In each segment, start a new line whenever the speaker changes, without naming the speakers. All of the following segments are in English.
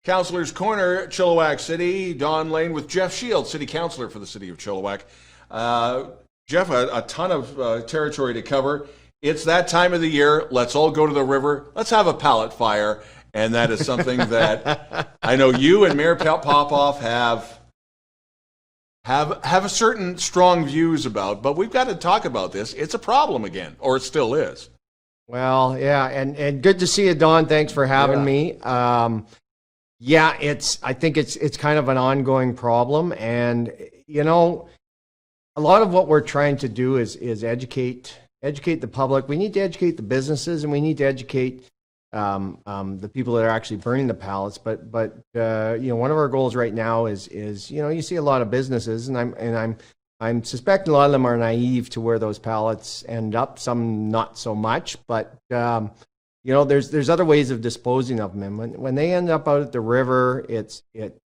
Councillor's Corner, Chilliwack City. Don Lehn with Jeff Shields, City Councillor for the City of Chilliwack. Jeff, a ton of territory to cover. It's that time of the year. Let's all go to the river. Let's have a pallet fire. And that is something that I know you and Mayor Popoff have a certain strong views about, but we've got to talk about this. It's a problem again, or it still is.
Well, yeah, and good to see you, Don. Thanks for having me. Yeah, I think it's kind of an ongoing problem, and you know, a lot of what we're trying to do is educate the public. We need to educate the businesses, and we need to educate the people that are actually burning the pallets. But you know, one of our goals right now is you know, you see a lot of businesses, and I'm suspecting a lot of them are naive to where those pallets end up. Some not so much, but you know, there's other ways of disposing of them, and when they end up out at the river, it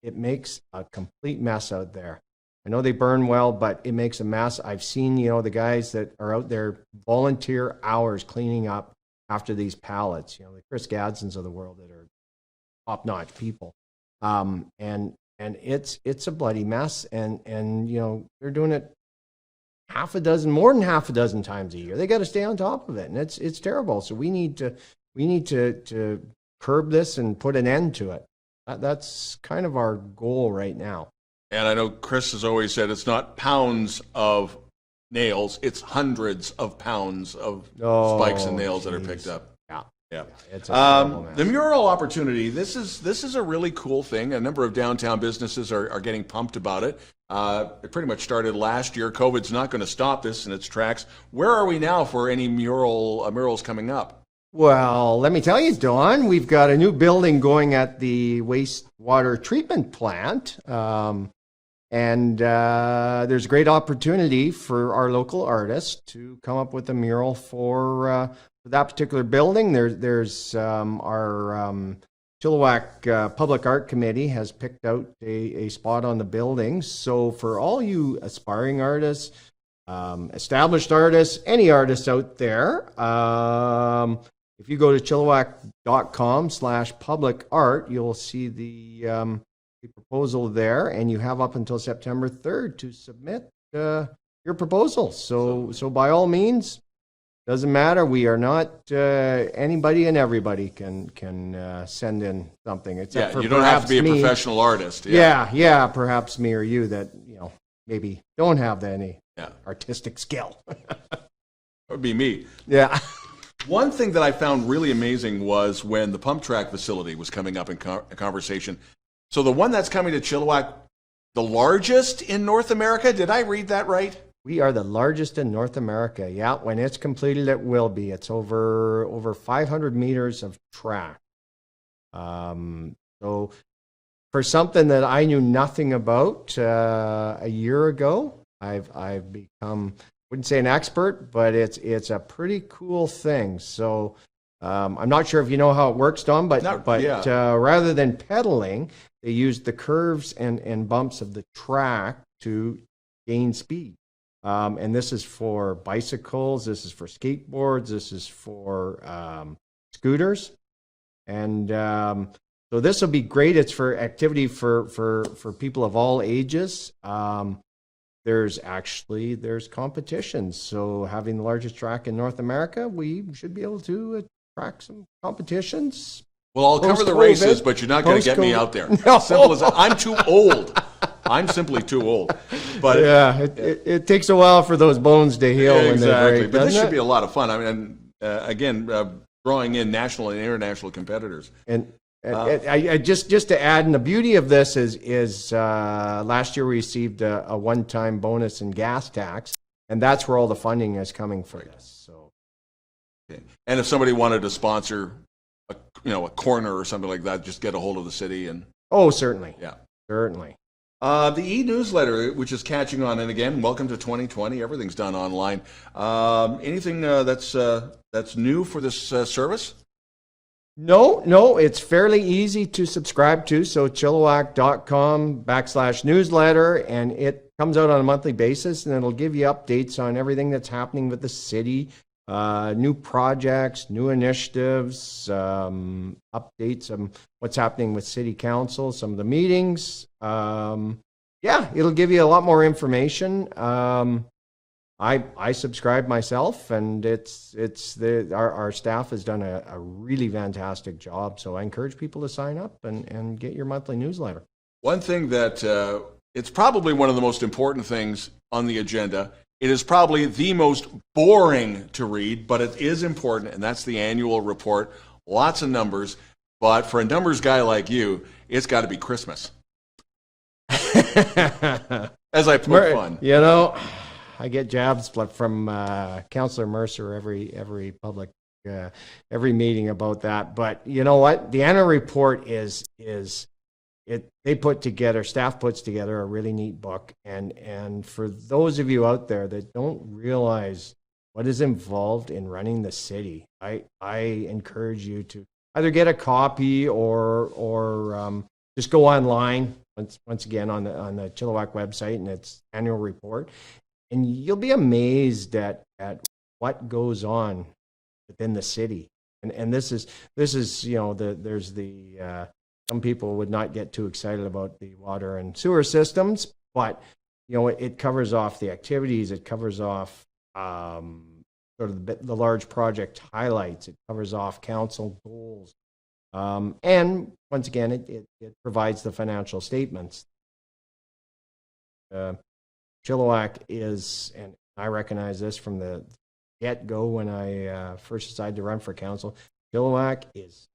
makes a complete mess out there. I know they burn well, but it makes a mess. I've seen, you know, the guys that are out there volunteer hours cleaning up after these pallets. You know, the Chris Gadsons of the world that are top-notch people, and it's a bloody mess, and you know, they're doing it more than half a dozen times a year. They got to stay on top of it, and it's terrible. So we need to curb this and put an end to it. That's kind of our goal right now.
And I know Chris has always said it's not pounds of nails, it's hundreds of pounds of spikes and nails that are picked up. Yeah. It's the Mural Opportunity, this is a really cool thing. A number of downtown businesses are getting pumped about it. It pretty much started last year. COVID's not going to stop this in its tracks. Where are we now for any murals coming up?
Well, let me tell you, Don, we've got a new building going at the wastewater treatment plant. And there's a great opportunity for our local artists to come up with a mural for that particular building. There's our Chilliwack Public Art Committee has picked out a spot on the building. So for all you aspiring artists, established artists, any artists out there, if you go to chilliwack.com/public art, you'll see the proposal there, and you have up until September 3rd to submit your proposal. So by all means, doesn't matter. We are not anybody and everybody can send in something. Except for
you don't have to be a professional artist.
Yeah, perhaps me or you that you know maybe don't have any artistic skill.
That would be me.
Yeah.
One thing that I found really amazing was when the pump track facility was coming up in conversation. So the one that's coming to Chilliwack, the largest in North America? Did I read that right?
We are the largest in North America. Yeah, when it's completed, it will be. It's over 500 meters of track. So for something that I knew nothing about a year ago, I've become, wouldn't say an expert, but it's a pretty cool thing. So I'm not sure if you know how it works, Don, but rather than pedaling, they use the curves and bumps of the track to gain speed. And this is for bicycles, this is for skateboards, this is for scooters. And so this will be great. It's for activity for people of all ages. There's competitions. So having the largest track in North America, we should be able to attract some competitions.
Well, I'll cover the races, but you're not going to get me out there.
No.
Simple as that. I'm too old. I'm simply too old. But
yeah, it takes a while for those bones to heal.
Exactly.
When they break,
but this should be a lot of fun. I mean, again, drawing in national and international competitors.
And I just to add, and the beauty of this is last year we received a one-time bonus in gas tax, and that's where all the funding is coming for this. So,
okay. And if somebody wanted to sponsor a corner or something like that, just get a hold of the city and.
Oh, certainly.
Yeah,
certainly.
The e-newsletter, which is catching on, and again, welcome to 2020. Everything's done online. Anything that's new for this service?
No, it's fairly easy to subscribe to. So chilliwack.com/newsletter, and it comes out on a monthly basis, and it'll give you updates on everything that's happening with the city, new projects, new initiatives, updates on what's happening with city council, some of the meetings. Yeah, it'll give you a lot more information. I subscribe myself, and our staff has done a really fantastic job. So I encourage people to sign up and get your monthly newsletter.
One thing that it's probably one of the most important things on the agenda. It is probably the most boring to read, but it is important, and that's the annual report. Lots of numbers, but for a numbers guy like you, it's got to be Christmas. As I poke fun.
You know, I get jabs from Councillor Mercer every public every meeting about that. But you know what? The annual report staff puts together a really neat book, and for those of you out there that don't realize what is involved in running the city, I encourage you to either get a copy or just go online once again on the Chilliwack website and its annual report, and you'll be amazed at what goes on within the city. And this is there's the some people would not get too excited about the water and sewer systems, but it covers off the activities, it covers off sort of the large project highlights, it covers off council goals, and once again it provides the financial statements. Chilliwack is, and I recognize this from the get-go when I first decided to run for council, Chilliwack is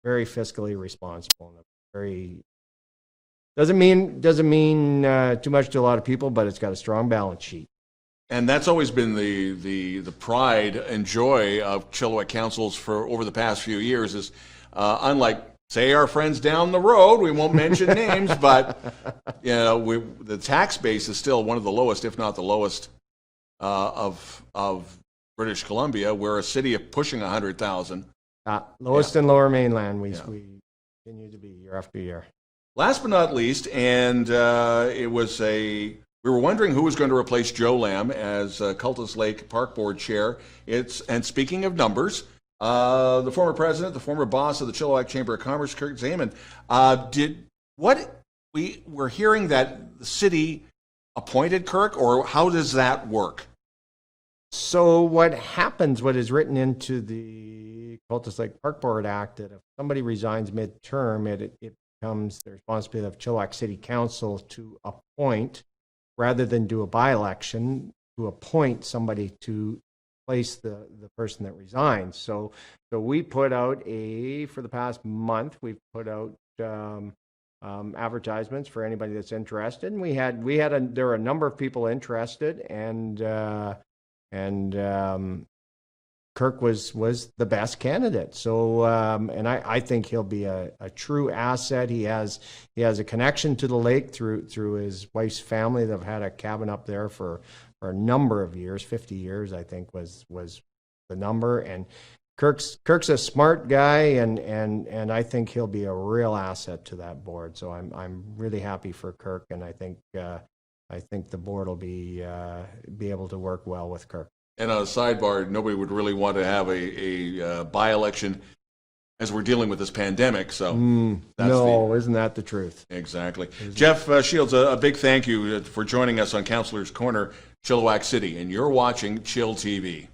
very fiscally responsible. And doesn't mean too much to a lot of people, but it's got a strong balance sheet.
And that's always been the pride and joy of Chilliwack councils for over the past few years. Is unlike, say, our friends down the road, we won't mention names, but the tax base is still one of the lowest, if not the lowest, of British Columbia. We're a city of pushing 100,000.
Lowest in Lower Mainland, we continue to be year after year.
Last but not least, and we were wondering who was going to replace Joe Lamb as Cultus Lake Park Board Chair. And speaking of numbers, the former president, the former boss of the Chilliwack Chamber of Commerce, Kirk Dzaman, we're hearing that the city appointed Kirk, or how does that work?
So what is written into the Cultus Lake Park Board Act, that if somebody resigns midterm, it becomes the responsibility of Chilliwack City Council to appoint, rather than do a by-election, to appoint somebody to place the person that resigns. So we put out for the past month, we've put out advertisements for anybody that's interested, and there were a number of people interested, and Kirk was the best candidate. So and I think he'll be a true asset. He has a connection to the lake through his wife's family. They've had a cabin up there for a number of years, 50 years, I think was the number. And Kirk's a smart guy, and I think he'll be a real asset to that board. So I'm really happy for Kirk, and I think the board will be able to work well with Kirk.
And on a sidebar, nobody would really want to have a by-election as we're dealing with this pandemic. So
isn't that the truth?
Exactly. Jeff Shields, a big thank you for joining us on Councillor's Corner, Chilliwack City, and you're watching Chill TV.